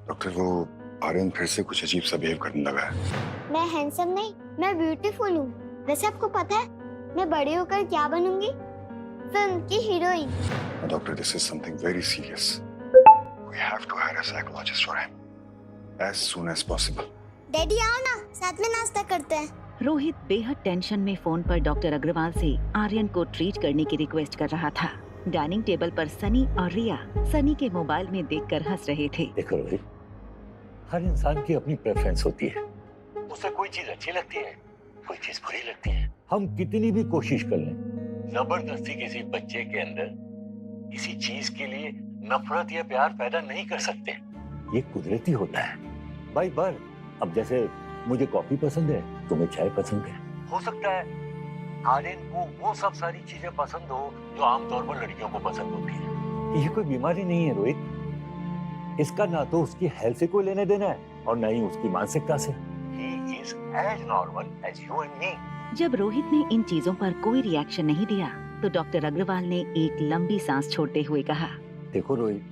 Doctor, वो आर्यन फिर से कुछ अजीब सा बिहेव करने लगा है। मैं हैंडसम नहीं, मैं ब्यूटीफुल हूँ। वैसे आपको पता है मैं बड़ी होकर क्या बनूंगी? फिल्म की heroine. Doctor, this is something very serious. We have to hire a psychologist for him as soon as possible. Daddy आओ ना, साथ में नाश्ता करते हैं। रोहित बेहद टेंशन में फोन पर डॉक्टर अग्रवाल से आर्यन को ट्रीट करने की रिक्वेस्ट कर रहा था। डाइनिंग टेबल पर सनी और रिया सनी के मोबाइल में देखकर हंस रहे थे। देखो रोहित, हर इंसान की अपनी प्रेफरेंस होती है। उसे कोई चीज अच्छी लगती है, कोई चीज बुरी लगती है। हम कितनी भी कोशिश कर लें, जबरदस्ती किसी बच्चे के अंदर किसी चीज के लिए नफरत या प्यार पैदा नहीं कर सकते। ये कुदरती होता है बाय बर्थ। अब जैसे मुझे कॉफी पसंद है, तुम्हें चाय पसंद है। हो सकता है आर्यन को वो सब सारी चीजें पसंद हो जो आमतौर पर लड़कियों को पसंद होती है। ये कोई बीमारी नहीं है रोहित। इसका ना तो उसकी हेल्थ से कोई लेने देना है और ना ही उसकी मानसिकता से। He is as normal as you and me. जब रोहित ने इन चीजों पर कोई रिएक्शन नहीं दिया तो डॉक्टर अग्रवाल ने एक लंबी सांस छोड़ते हुए कहा, देखो Rohit,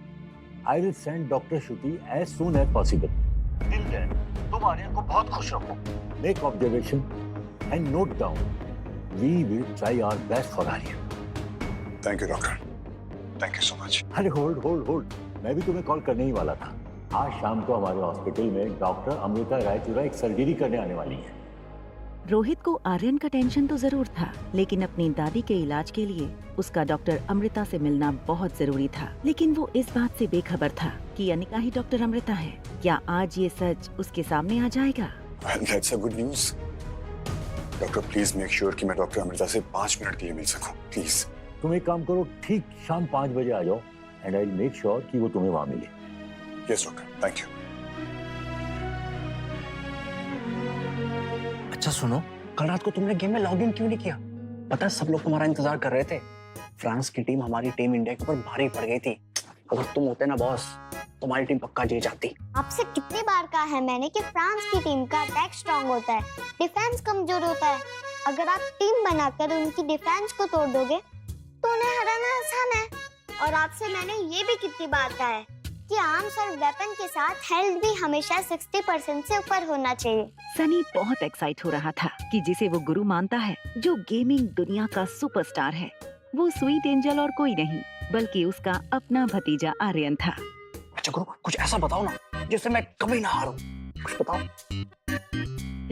I will send Dr. Shruti as soon as possible. Till then, तुम आर्यन को बहुत खुश रखो। Make observation and note down. We will try our best for Aryan. Thank you doctor, thank you so much. अरे होल्ड, मैं भी तुम्हें call करने ही वाला था। आज शाम को हमारे हॉस्पिटल में डॉक्टर अमृता रायचूरा एक सर्जरी करने आने वाली है। रोहित को आर्यन का टेंशन तो जरूर था, लेकिन अपनी दादी के इलाज के लिए उसका डॉक्टर अमृता से मिलना बहुत जरूरी था। लेकिन वो इस बात से बेखबर था कि अनिका ही डॉक्टर अमृता है। क्या आज ये सच उसके सामने आ जाएगा? Well, that's a good news. Doctor, please make sure कि मैं डॉक्टर अमृता से 5 मिनट के लिए मिल सकूं, प्लीज। तुम एक काम करो, ठीक शाम 5 बजे आ जाओ and I will make sure कि वो तुम्हें वहाँ मिले। Yes doctor, thank you. अच्छा सुनो, कल रात को तुमने गेम में लॉग इन क्यों नहीं किया? पता है सब लोग तुम्हारा इंतजार कर रहे थे। फ्रांस की टीम हमारी टीम इंडिया के ऊपर भारी पड़ गई थी। अगर तुम होते ना बॉस, तुम्हारी टीम पक्का जीत जाती। आपसे कितनी बार कहा है मैंने कि फ्रांस की टीम का अटैक स्ट्रांग होता है, डिफेंस कमजोर होता है। अगर आप टीम बनाकर उनकी डिफेंस को तोड़ दोगे तो उन्हें हराना आसान है। और आपसे मैंने ये भी कितनी बार कहा है कि आर्म्स और वेपन के साथ हेल्थ भी हमेशा 60% से ऊपर होना चाहिए। सनी बहुत एक्साइट हो रहा था कि जिसे वो गुरु मानता है, जो गेमिंग दुनिया का सुपरस्टार है, वो स्वीट एंजल और कोई नहीं बल्कि उसका अपना भतीजा आर्यन था। अच्छा गुरु, कुछ ऐसा बताओ ना जिससे मैं कभी ना हारूं। कुछ बताओ।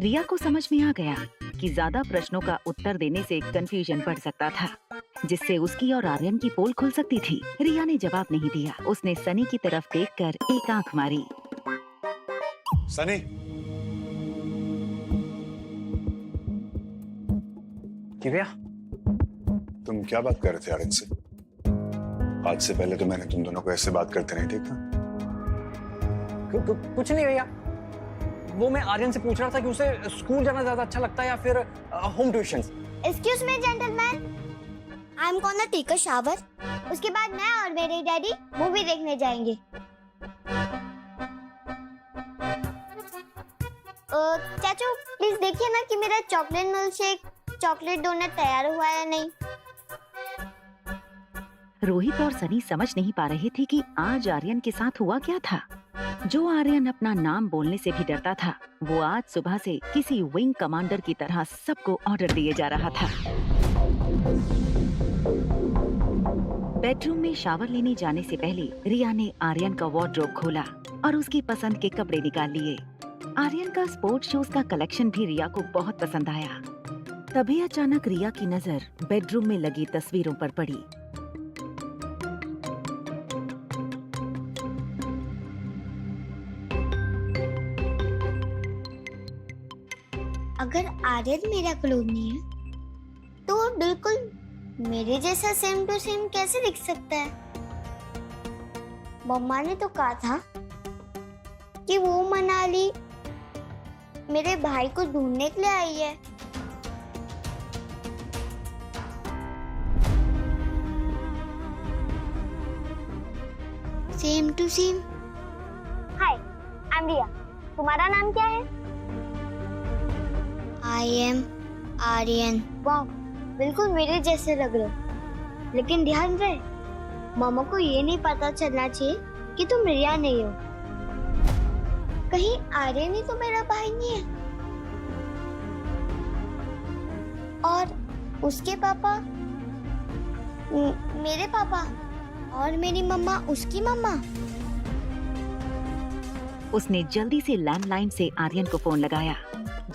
रिया को समझ में आ गया कि ज्यादा प्रश्नों का उत्तर देने से कंफ्यूजन बढ़ सकता था, जिससे उसकी और आर्यन की पोल खुल सकती थी। रिया ने जवाब नहीं दिया। उसने सनी की तरफ देखकर एक आंख मारी। सनी, दिव्या, तुम क्या बात कर रहे थे आर्यन से? आज से पहले तो मैंने तुम दोनों को ऐसे बात करते नहीं देखा। कुछ नहीं भैया। वो मैं आर्यन से पूछ रहा था कि उसे स्कूल जाना ज्यादा अच्छा लगता है या फिर home tuitions. Excuse me gentleman, I am gonna take a shower. उसके बाद मैं और मेरे डैडी मूवी देखने जाएंगे। चाचू प्लीज देखिए ना कि मेरा chocolate milk shake, chocolate donut तैयार हुआ है या नहीं। रोहित और सनी समझ नहीं पा रहे थे कि आज आर्यन के साथ हुआ क्या था। जो आर्यन अपना नाम बोलने से भी डरता था, वो आज सुबह से किसी विंग कमांडर की तरह सबको ऑर्डर दिए जा रहा था। बेडरूम में शावर लेने जाने से पहले रिया ने आर्यन का वार्डरोब खोला और उसकी पसंद के कपड़े निकाल लिए। आर्यन का स्पोर्ट्स शूज का कलेक्शन भी रिया को बहुत पसंद आया। तभी अचानक रिया की नजर बेडरूम में लगी तस्वीरों पर पड़ी। अगर आर्यन मेरा क्लोन नहीं है तो वो बिल्कुल मेरे जैसा सेम टू सेम कैसे दिख सकता है? मम्मा ने तो कहा था कि वो मनाली मेरे भाई को ढूंढने के लिए आई है। Same to same. Hi, I am Riya. तुम्हारा नाम क्या है? I am Aryan. वाह, बिल्कुल मेरे जैसे लग रहे हो। लेकिन ध्यान रहे, मामा को ये नहीं पता चलना चाहिए कि तुम रिया नहीं हो। कहीं आर्यन ही तो मेरा भाई नहीं है? और उसके पापा मेरे पापा और मेरी मम्मा उसकी मम्मा। उसने जल्दी से लैंडलाइन से आर्यन को फोन लगाया।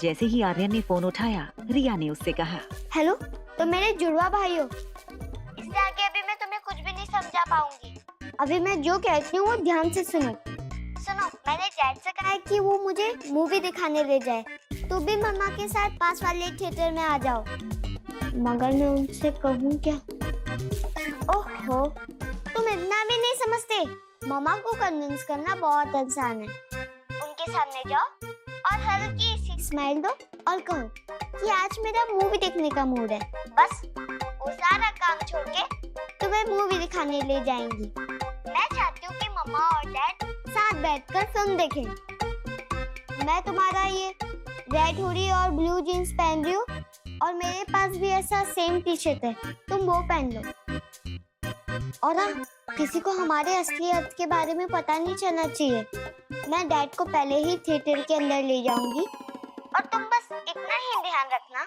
जैसे ही आर्यन ने फोन उठाया, रिया ने उससे कहा, हेलो, तो मेरे जुड़वा भाई हो। इससे आगे अभी मैं तुम्हें कुछ भी नहीं समझा पाऊंगी। अभी मैं जो कहती हूँ वो ध्यान से सुनो। मैंने डैड से कहा है कि वो मुझे मूवी दिखाने ले जाए। तू भी मम्मा के साथ पास वाले थिएटर में आ जाओ। मगर मैं उनसे कहूँ क्या? ओहो, तुम इतना भी नहीं समझते। मम्मा को कन्विंस करना बहुत आसान है। उनके सामने जाओ और हल्की सी स्माइल दो और कहो कि आज मेरा मूवी देखने का मूड है। बस वो सारा काम छोड़ के तुम्हें मूवी दिखाने ले जाएंगी। मैं चाहती हूँ कि मम्मा और डैड साथ बैठकर फिल्म देखें। मैं तुम्हारा ये रेड हुडी और ब्लू जीन्स पहन रही हूँ और मेरे पास भी ऐसा सेम टी शर्ट है, तुम वो पहन लो। और हाँ, किसी को हमारे असली अर्थ के बारे में पता नहीं चलना चाहिए। मैं डैड को पहले ही थिएटर के अंदर ले जाऊंगी और तुम बस इतना ही ध्यान रखना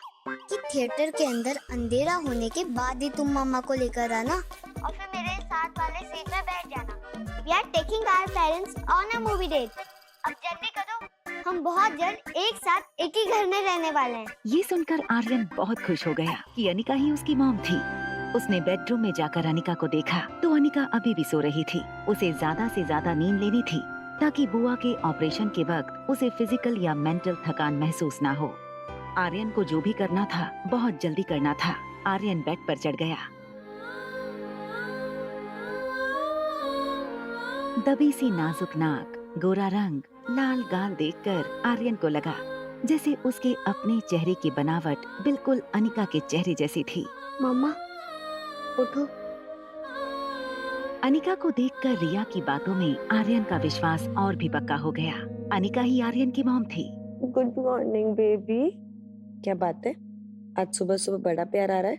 कि थिएटर के अंदर अंधेरा होने के बाद ही तुम मम्मा को लेकर आना और फिर मेरे साथ वाले सीट में बैठ जाना। We are taking our parents on a movie date. अब जल्दी करो, हम बहुत जल्द एक साथ एक ही घर में रहने वाले हैं। ये सुनकर आर्यन बहुत खुश हो गया कि अनिका ही उसकी मॉम थी। उसने बेडरूम में जाकर अनिका को देखा तो अनिका अभी भी सो रही थी। उसे ज्यादा से ज्यादा नींद लेनी थी ताकि बुआ के ऑपरेशन के वक्त उसे फिजिकल या मेंटल थकान महसूस ना हो। आर्यन को जो भी करना था बहुत जल्दी करना था। आर्यन बेड पर चढ़ गया। दबी सी नाजुक नाक, गोरा रंग, लाल गाल देखकर आर्यन को लगा जैसे उसके अपने चेहरे की बनावट बिल्कुल अनिका के चेहरे जैसी थी। मम्मा, उठो। अनिका को देखकर रिया की बातों में आर्यन का विश्वास और भी पक्का हो गया। अनिका ही आर्यन की मॉम थी। Good morning baby. क्या बात है, आज सुबह सुबह बड़ा प्यार आ रहा है?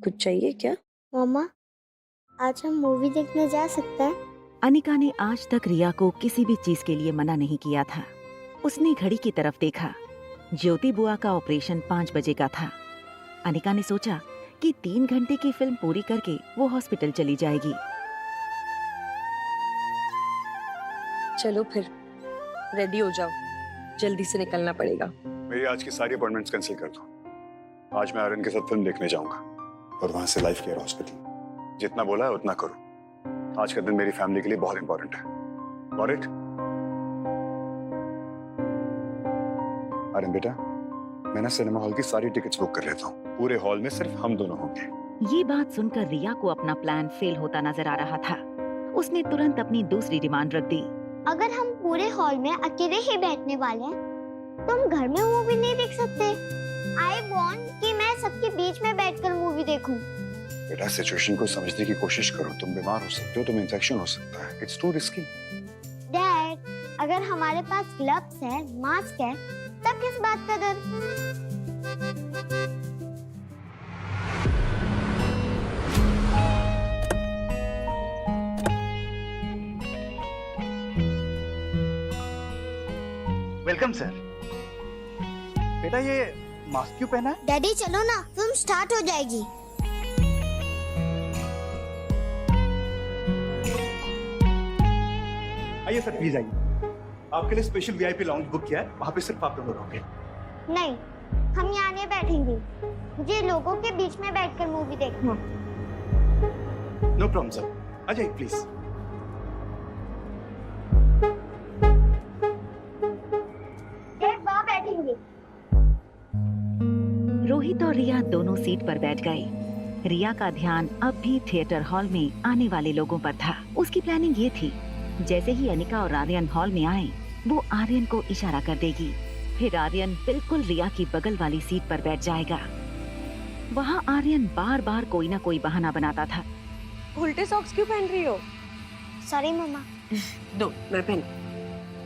कुछ चाहिए क्या? मम्मा, आज हम मूवी देखने जा सकते हैं? अनिका ने आज तक रिया को किसी भी चीज के लिए मना नहीं किया था। उसने घड़ी की तरफ देखा। ज्योति बुआ का ऑपरेशन 5 बजे का था। अनिका ने सोचा कि 3 घंटे की फिल्म पूरी करके वो हॉस्पिटल चली जाएगी। चलो फिर रेडी हो जाओ, जल्दी से निकलना पड़ेगा। मेरी आज की सारी अपॉइंटमेंट्स कैंसिल कर दो। आज मैं आर्यन के साथ फिल्म देखने जाऊंगा और वहां से लाइफ केयर हॉस्पिटल। जितना बोला है उतना करो। आज का दिन मेरी फैमिली के लिए बहुत इंपॉर्टेंट है। Got it? आर्यन बेटा, मैं ना सिनेमा हॉल की सारी टिकट्स बुक कर लेता हूँ। पूरे हॉल में सिर्फ हम दोनों होंगे। ये बात सुनकर रिया को अपना प्लान फेल होता नजर आ रहा था। उसने तुरंत अपनी दूसरी डिमांड रख दी। अगर हम पूरे हॉल में अकेले ही बैठने वाले हैं तो हम घर में मूवी नहीं देख सकते। I want कि मैं सबके बीच में बैठकर मूवी देखूं। बेटा, सिचुएशन को समझने की कोशिश करो। तुम बीमार हो सकते हो, तुम्हें इंफेक्शन हो सकता है। It's to risky. डैड, अगर हमारे पास ग्लव्स है, मास्क है, तब किस बात का डर? Welcome sir. बेटा, ये मास्क क्यों पहना है? डैडी चलो ना, फिल्म स्टार्ट हो जाएगी। आइए सर, प्लीज आइए। आपके लिए स्पेशल वीआईपी लाउंज बुक किया है, वहाँ पे सिर्फ आप दोनों रहोगे। नहीं, हम यहाँ नहीं बैठेंगे। मुझे लोगों के बीच में बैठकर मूवी देखना। नो प्रॉब्लम सर, आ जाइए प्लीज। डैड वहाँ बैठेंगे। रोहित और रिया दोनों सीट पर बैठ गए। रिया का ध्यान अब भी थिएटर हॉल में आने वाले लोगों पर था। उसकी प्लानिंग ये थी, जैसे ही अनिका और आर्यन हॉल में आए, वो आर्यन को इशारा कर देगी। फिर आर्यन बिल्कुल रिया की बगल वाली सीट पर बैठ जाएगा। वहाँ आर्यन बार बार कोई ना कोई बहाना बनाता था। उल्टे सॉक्स क्यों पहन रही हो? सॉरी मम्मा। दो, मैं पहन।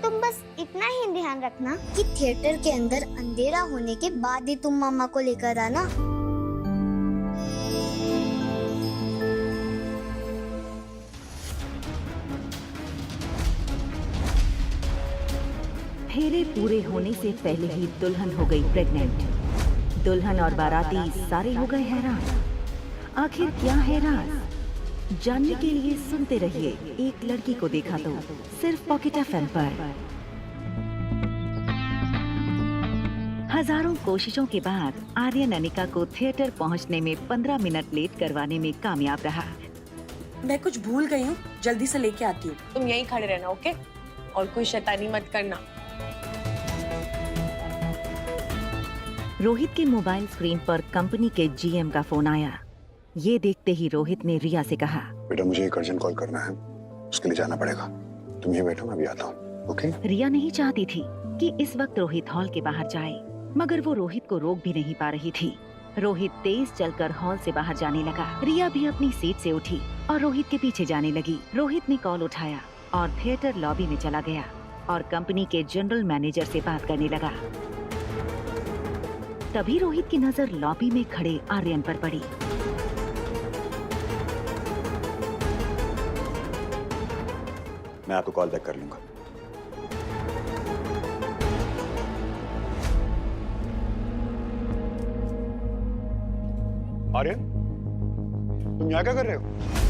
तुम बस इतना ही ध्यान रखना कि थिएटर के अंदर अंधेरा होने के बाद ही तुम मम्मा को लेकर आना। फेरे पूरे होने से पहले ही दुल्हन हो गई प्रेग्नेंट। दुल्हन और बाराती सारे हो गए हैरान। आखिर क्या है राज? जानने के लिए सुनते रहिए एक लड़की को देखा तो, सिर्फ पॉकेट एफएम पर। हजारों कोशिशों के बाद आर्यन अनिका को थिएटर पहुंचने में 15 मिनट लेट करवाने में कामयाब रहा। मैं कुछ भूल गई हूँ, जल्दी से लेके आती हूँ। तुम यहीं खड़े रहना, ओके? और कोई शैतानी मत करना। रोहित के मोबाइल स्क्रीन पर कंपनी के जीएम का फोन आया। ये देखते ही रोहित ने रिया से कहा, बेटा मुझे एक अर्जेंट कॉल करना है, उसके लिए जाना पड़ेगा। तुम यहीं बैठो, मैं अभी आता हूँ। ओके? रिया नहीं चाहती थी कि इस वक्त रोहित हॉल के बाहर जाए, मगर वो रोहित को रोक भी नहीं पा रही थी। रोहित तेज चलकर हॉल से बाहर जाने लगा। रिया भी अपनी सीट से उठी और रोहित के पीछे जाने लगी। रोहित ने कॉल उठाया और थिएटर लॉबी में चला गया और कंपनी के जनरल मैनेजर से बात करने लगा। तभी रोहित की नजर लॉबी में खड़े आर्यन पर पड़ी। मैं आपको कॉल बैक कर लूंगा। आर्यन, तुम यहाँ क्या कर रहे हो?